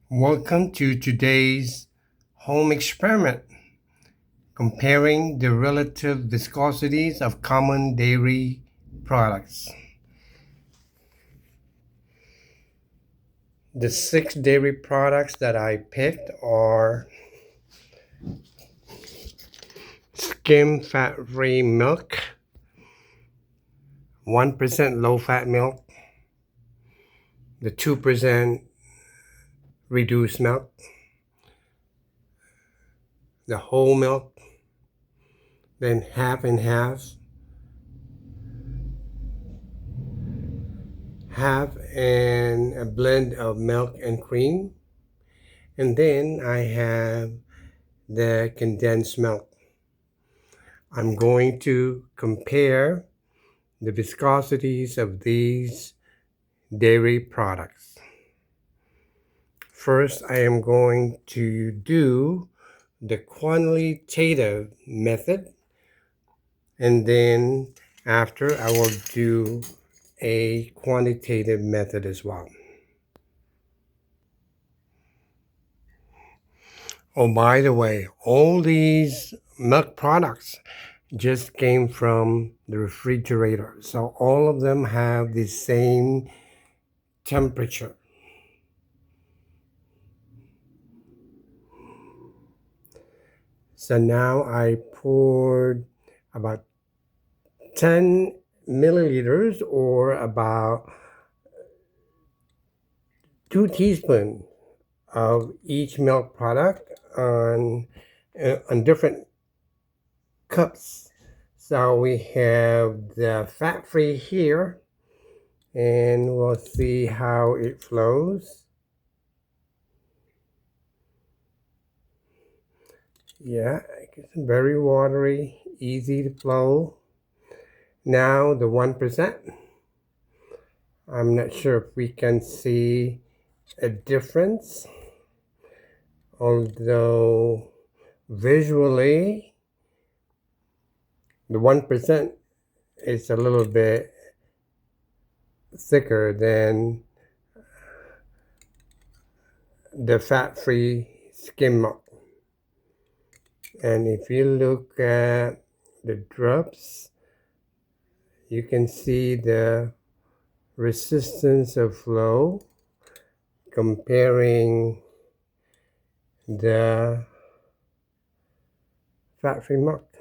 Welcome to today's home experiment, comparing the relative viscosities of common dairy products. The six dairy products that I picked are skim fat-free milk, 1% low-fat milk, the 2% reduced milk, the whole milk, then half and half and a blend of milk and cream, and then I have the condensed milk. I'm going to compare the viscosities of these dairy products. First, I am going to do the quantitative method, and then after I will do a quantitative method as well. Oh, by the way, all these milk products just came from the refrigerator, so all of them have the same temperature. So now I poured about 10 milliliters, or about 2 teaspoons of each milk product on different cups. So we have the fat-free here, and we'll see how it flows. Yeah, it's very watery, easy to flow. Now the 1%. I'm not sure if we can see a difference, although visually the 1% is a little bit thicker than the fat-free skim milk. And if you look at the drops, you can see the resistance of flow comparing the fat-free milk.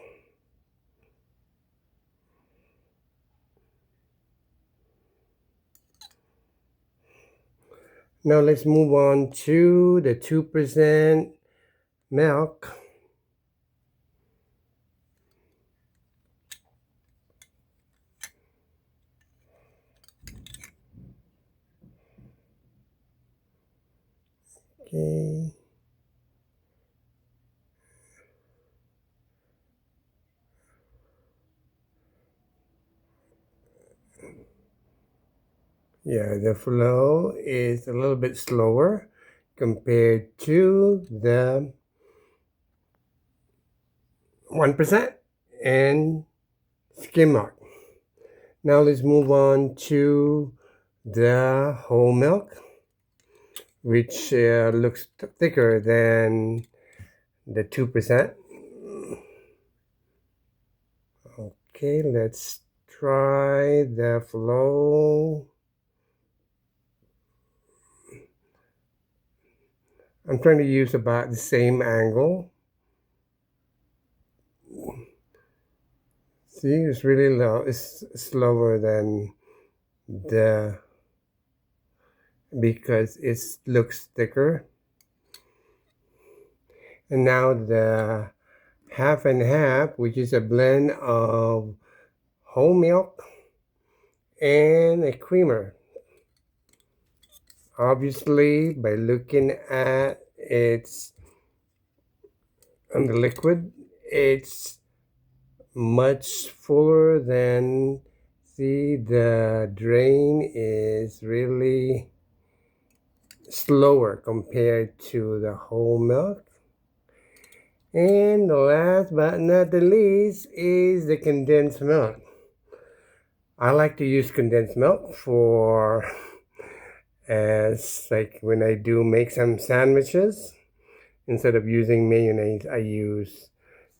Now let's move on to the 2% milk. Okay. Yeah, the flow is a little bit slower compared to the 1% and skim milk. Now let's move on to the whole milk, which looks thicker than the 2%. Okay, let's try the flow. I'm trying to use about the same angle. See, it's really low. It's slower than the, because it looks thicker. And now the half and half, which is a blend of whole milk and a creamer. Obviously, by looking at its on the liquid, it's much fuller than, see, the drain is really slower compared to the whole milk. And the last but not the least is the condensed milk. I like to use condensed milk for as like when I do make some sandwiches, instead of using mayonnaise, I use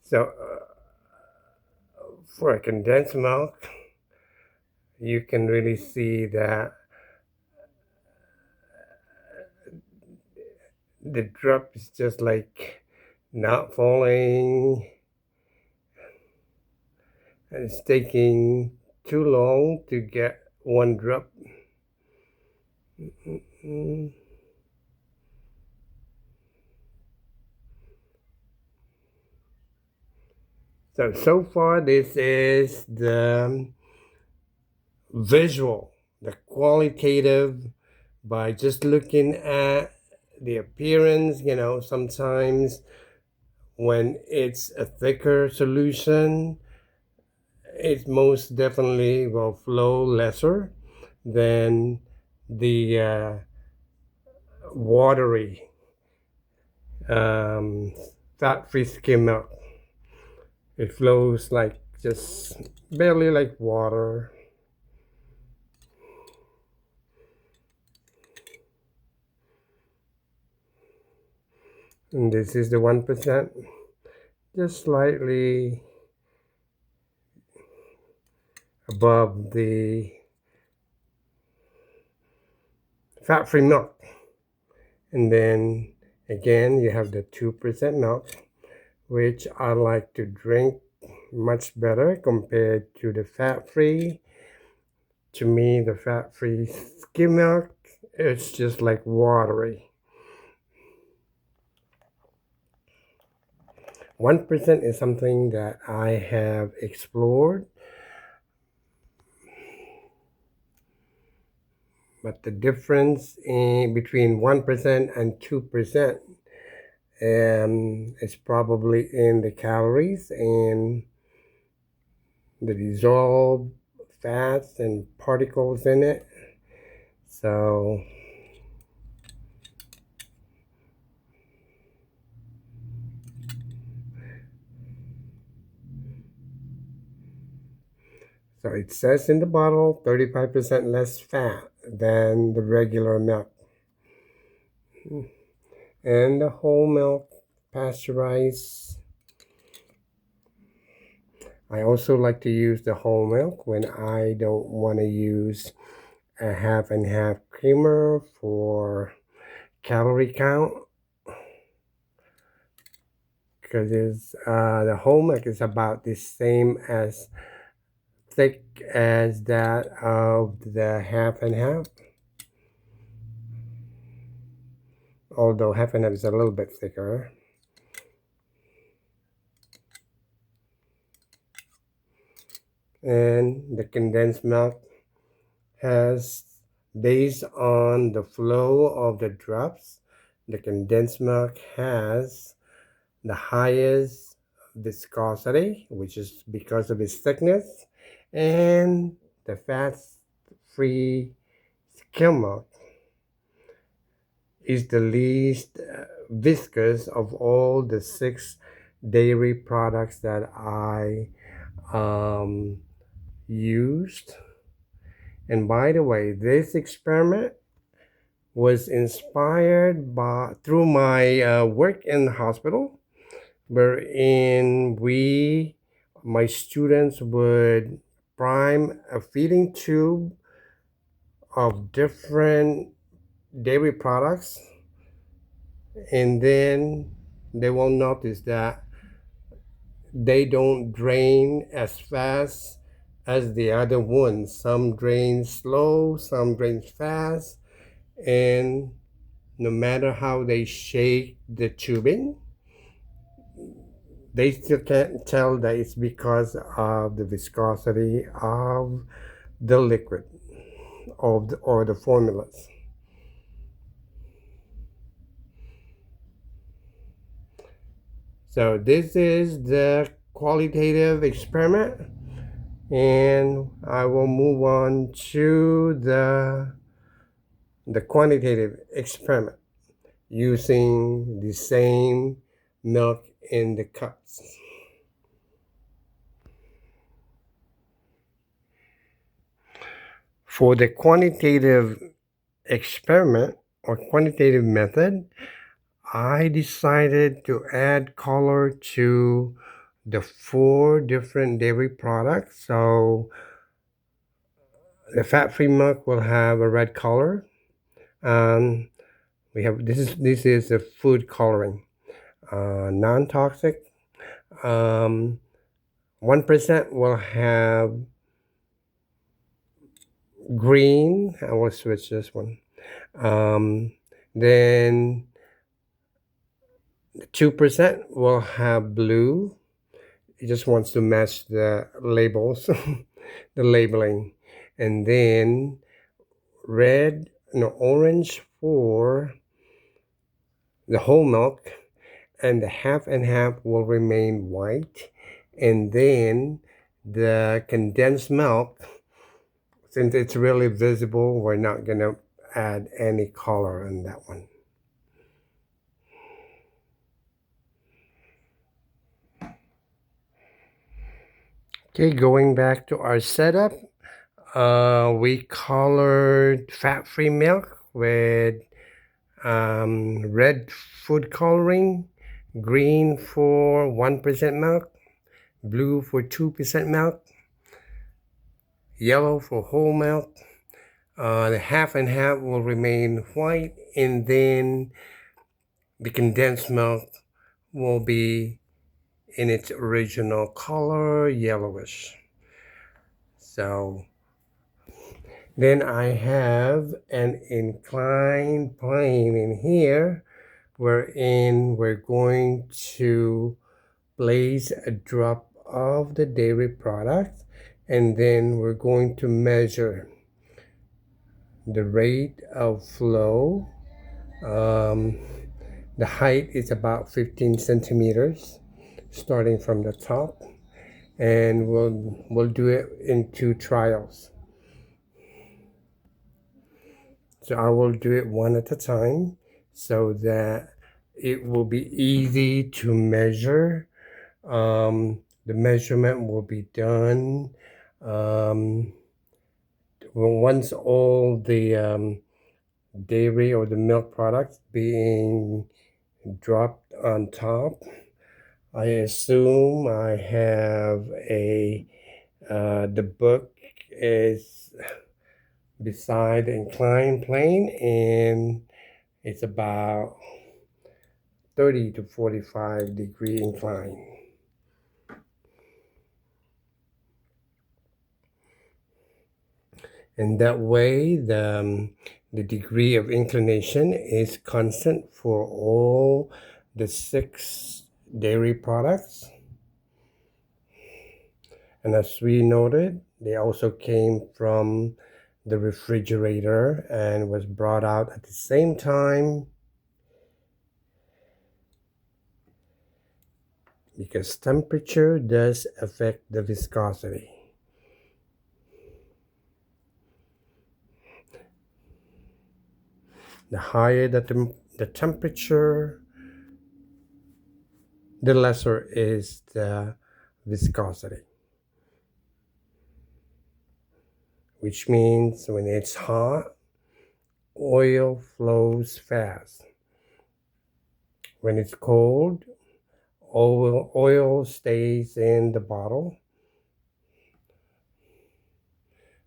so for a condensed milk, you can really see that the drop is just like not falling. It's taking too long to get one drop. So far this is the visual, the qualitative, by just looking at the appearance. Sometimes when it's a thicker solution, it most definitely will flow lesser than the watery um, fat-free skim milk. It flows like just barely like water. And this is the 1%, just slightly above the fat-free milk. And then again, you have the 2% milk, which I like to drink much better compared to the fat-free. To me, the fat-free skim milk, it's just like watery. 1% is something that I have explored, but the difference between 1% and 2% is probably in the calories and the dissolved fats and particles in it. So it says in the bottle 35% less fat than the regular milk. And the whole milk, pasteurized. I also like to use the whole milk when I don't want to use a half and half creamer for calorie count, because the whole milk is about the same as thick as that of the half and half, although half and half is a little bit thicker. And the condensed milk has, based on the flow of the drops, the condensed milk has the highest viscosity, which is because of its thickness, and the fat-free skim milk is the least viscous of all the 6 dairy products that I used. And by the way, this experiment was inspired through my work in the hospital, wherein my students would prime a feeding tube of different dairy products, and then they will notice that they don't drain as fast as the other ones. Some drain slow, some drain fast, and no matter how they shake the tubing, they still can't tell that it's because of the viscosity of the liquid or the formulas. So this is the qualitative experiment, and I will move on to the quantitative experiment using the same milk in the cups. For the quantitative experiment or quantitative method, I decided to add color to the 4 different dairy products. So the fat-free milk will have a red color. We have this is a food coloring, non-toxic. 1% will have green. I will switch this one. Then 2% will have blue. It just wants to match the labels, the labeling. And then red, no, orange for the whole milk, and the half and half will remain white. And then the condensed milk, since it's really visible, we're not going to add any color in that one. Okay, going back to our setup, we colored fat-free milk with red food coloring, green for 1% milk, blue for 2% milk, yellow for whole milk. The half and half will remain white, and then the condensed milk will be in its original color, yellowish. So then I have an inclined plane in here wherein we're going to place a drop of the dairy product, and then we're going to measure the rate of flow. The height is about 15 centimeters starting from the top, and we'll do it in 2 trials. So I will do it one at a time so that it will be easy to measure. The measurement will be done once all the dairy or the milk products being dropped on top. I assume I have the book is beside the inclined plane, and it's about 30 to 45 degree incline. And that way the degree of inclination is constant for all the 6 dairy products. And as we noted, they also came from the refrigerator and was brought out at the same time because temperature does affect the viscosity. The higher the temperature, the lesser is the viscosity. Which means when it's hot, oil flows fast. When it's cold, oil stays in the bottle.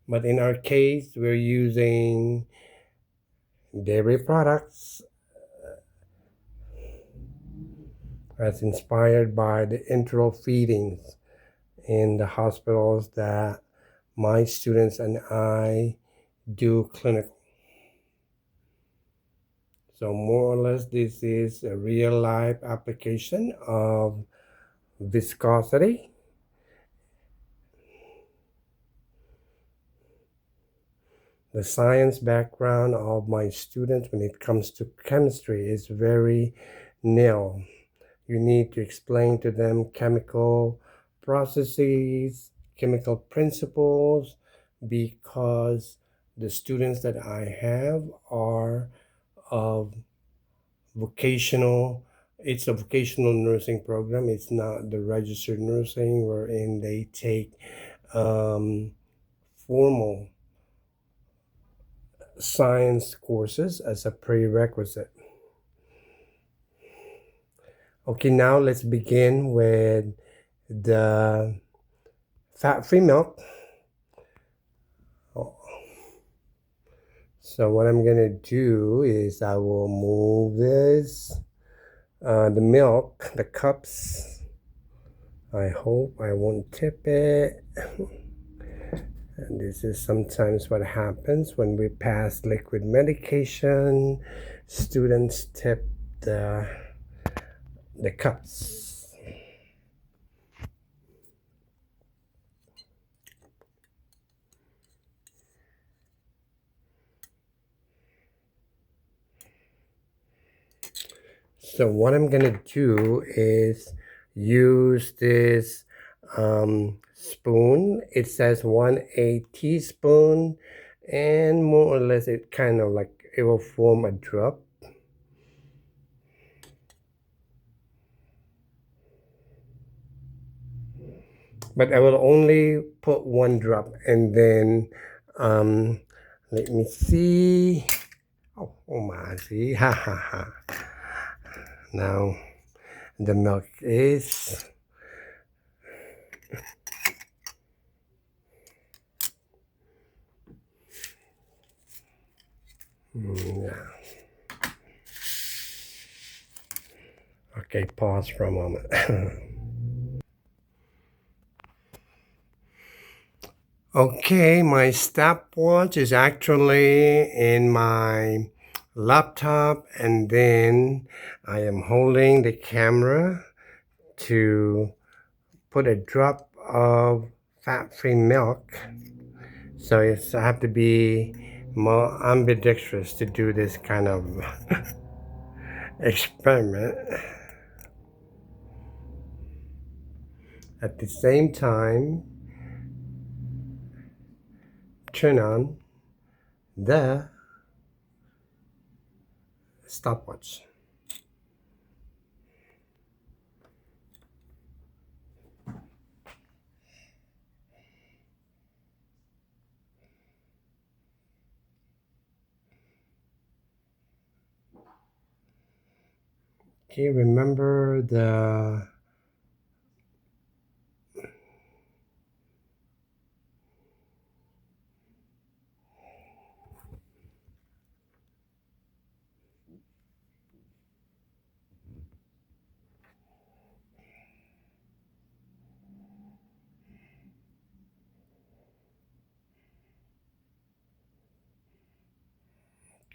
But in our case, we're using dairy products as inspired by the enteral feedings in the hospitals that my students and I do clinical. So more or less, this is a real life application of viscosity. The science background of my students when it comes to chemistry is very nil. You need to explain to them chemical processes, chemical principles, because the students that I have are of vocational. It's a vocational nursing program. It's not the registered nursing wherein they take formal science courses as a prerequisite. Okay, now let's begin with the fat-free milk. So what I'm gonna do is I will move the milk, the cups. I hope I won't tip it. And this is sometimes what happens when we pass liquid medication. Students tip the cups. So what I'm gonna do is use this spoon. It says 1/8 teaspoon, and more or less it kind of like it will form a drop. But I will only put one drop, and then let me see. Oh my, see, ha ha ha. Now the milk is yeah. Okay, pause for a moment. Okay, my stopwatch is actually in my laptop, and then I am holding the camera to put a drop of fat-free milk. So it's, I have to be more ambidextrous to do this kind of experiment. At the same time, turn on the stopwatch. Okay, remember the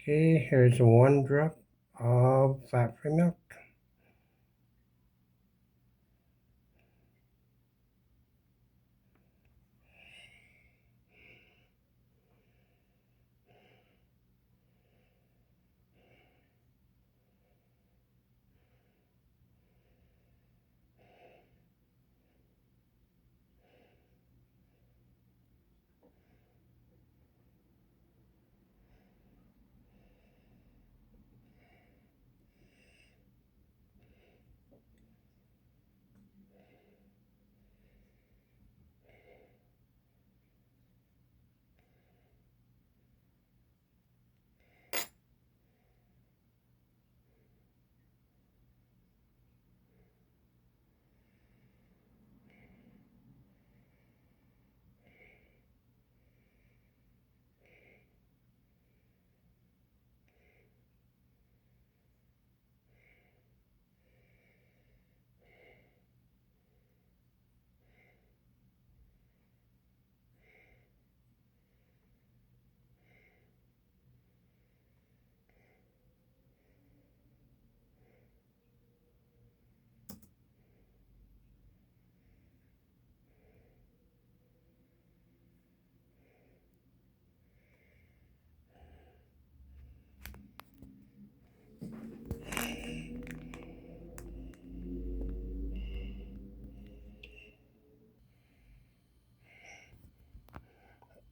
okay, here's one drop of fat-free milk.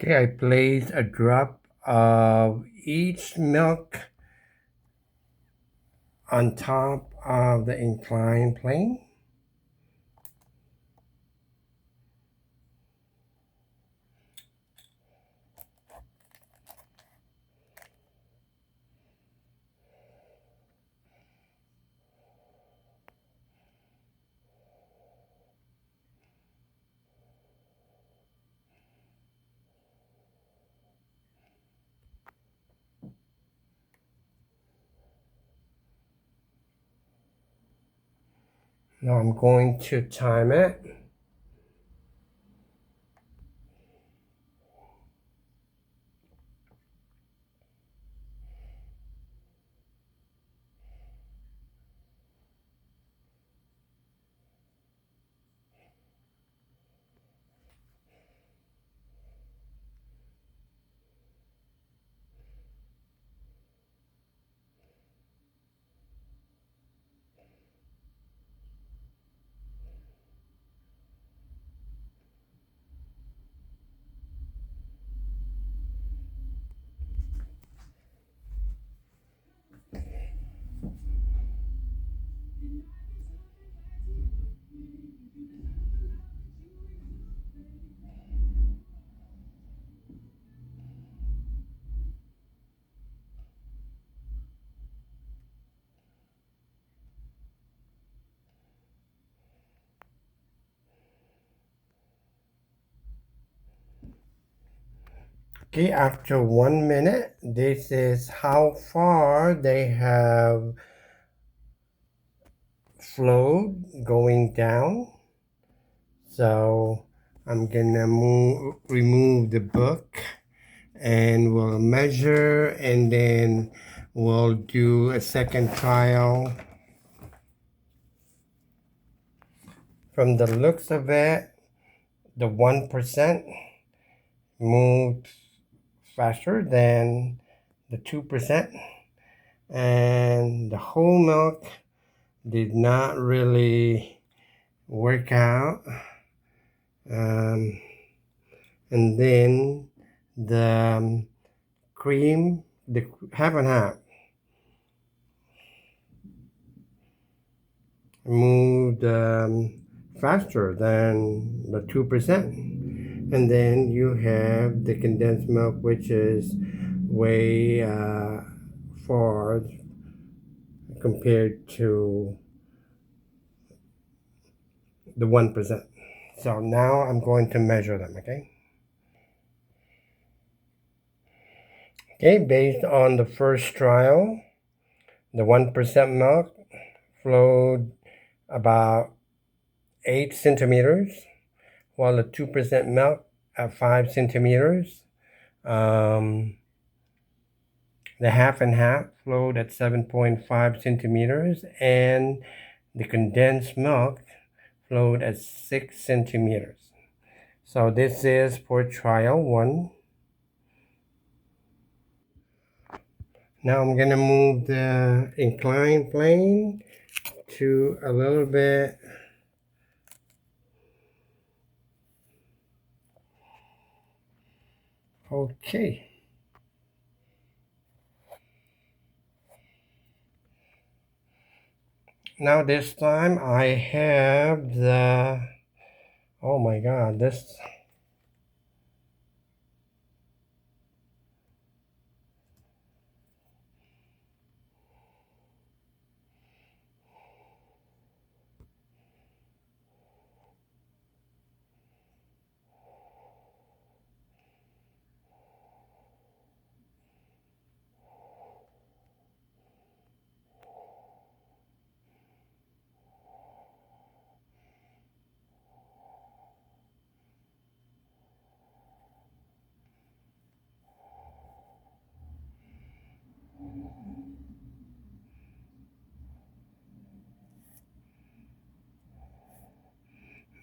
Okay, I place a drop of each milk on top of the inclined plane. Now I'm going to time it. Okay, after 1 minute, this is how far they have flowed going down. So I'm gonna remove the book and we'll measure and then we'll do a second trial. From the looks of it, the 1% moved faster than the 2%, and the whole milk did not really work out. And then the cream, the half and half, moved faster than the 2%. And then you have the condensed milk, which is way far compared to the 1%. So now I'm going to measure them, okay? Okay, based on the first trial, the 1% milk flowed about 8 centimeters, while the 2% milk at 5 centimeters. The half and half flowed at 7.5 centimeters, and the condensed milk flowed at 6 centimeters. So this is for trial 1. Now I'm going to move the inclined plane to a little bit. Okay. Now this time I have the, oh my God, this,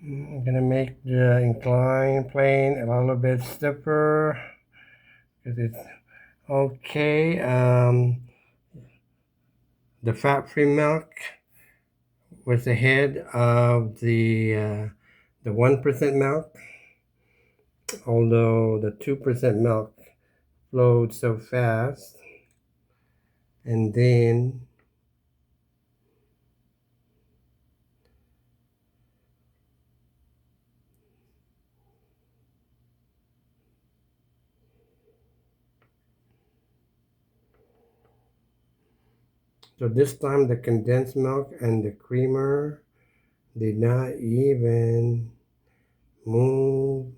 I'm gonna make the inclined plane a little bit stiffer because it's okay. The fat-free milk was ahead of the 1% milk, although the 2% milk flowed so fast. And then so this time the condensed milk and the creamer did not even move,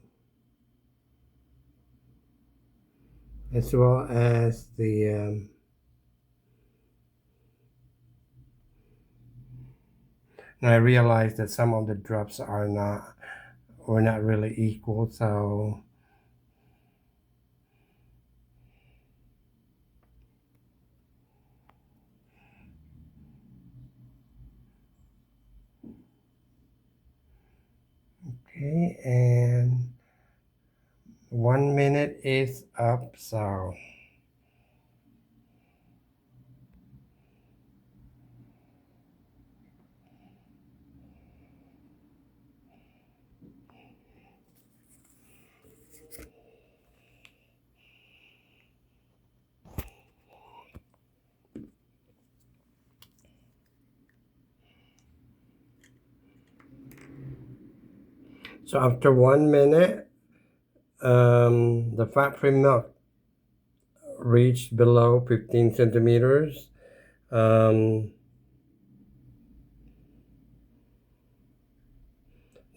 as well as And I realized that some of the drops were not really equal, so okay, and 1 minute is up, so after 1 minute, the fat-free milk reached below 15 centimeters. The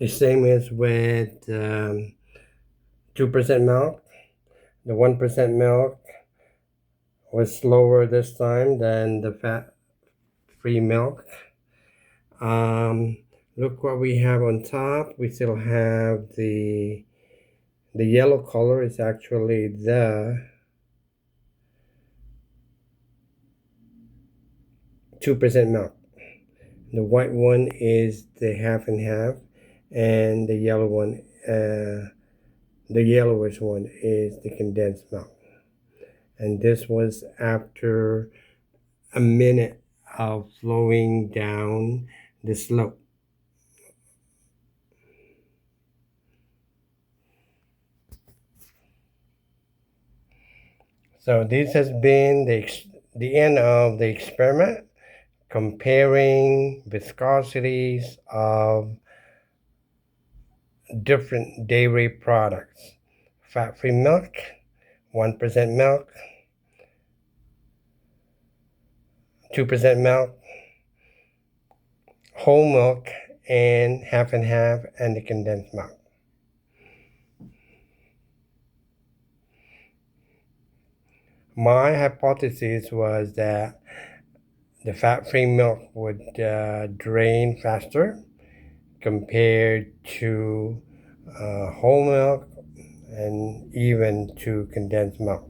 same as with 2% milk. The 1% milk was slower this time than the fat-free milk. Um, Look what we have on top. We still have the yellow color is actually the 2% milk. The white one is the half and half, and the yellow one, the yellowish one is the condensed milk. And this was after a minute of flowing down the slope. So this has been the end of the experiment comparing viscosities of different dairy products. Fat-free milk, 1% milk, 2% milk, whole milk, and half, and the condensed milk. My hypothesis was that the fat-free milk would drain faster compared to whole milk and even to condensed milk.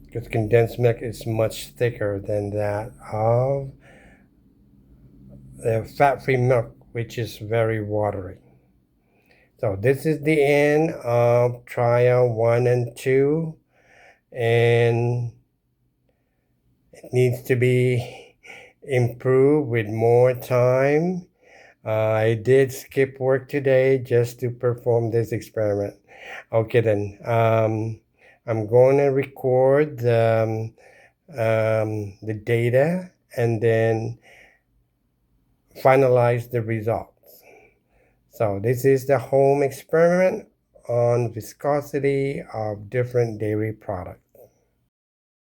Because condensed milk is much thicker than that of the fat-free milk, which is very watery. So this is the end of trial 1 and 2, and it needs to be improved with more time. I did skip work today just to perform this experiment. Okay then, I'm going to record the data and then finalize the results. So this is the home experiment on viscosity of different dairy products.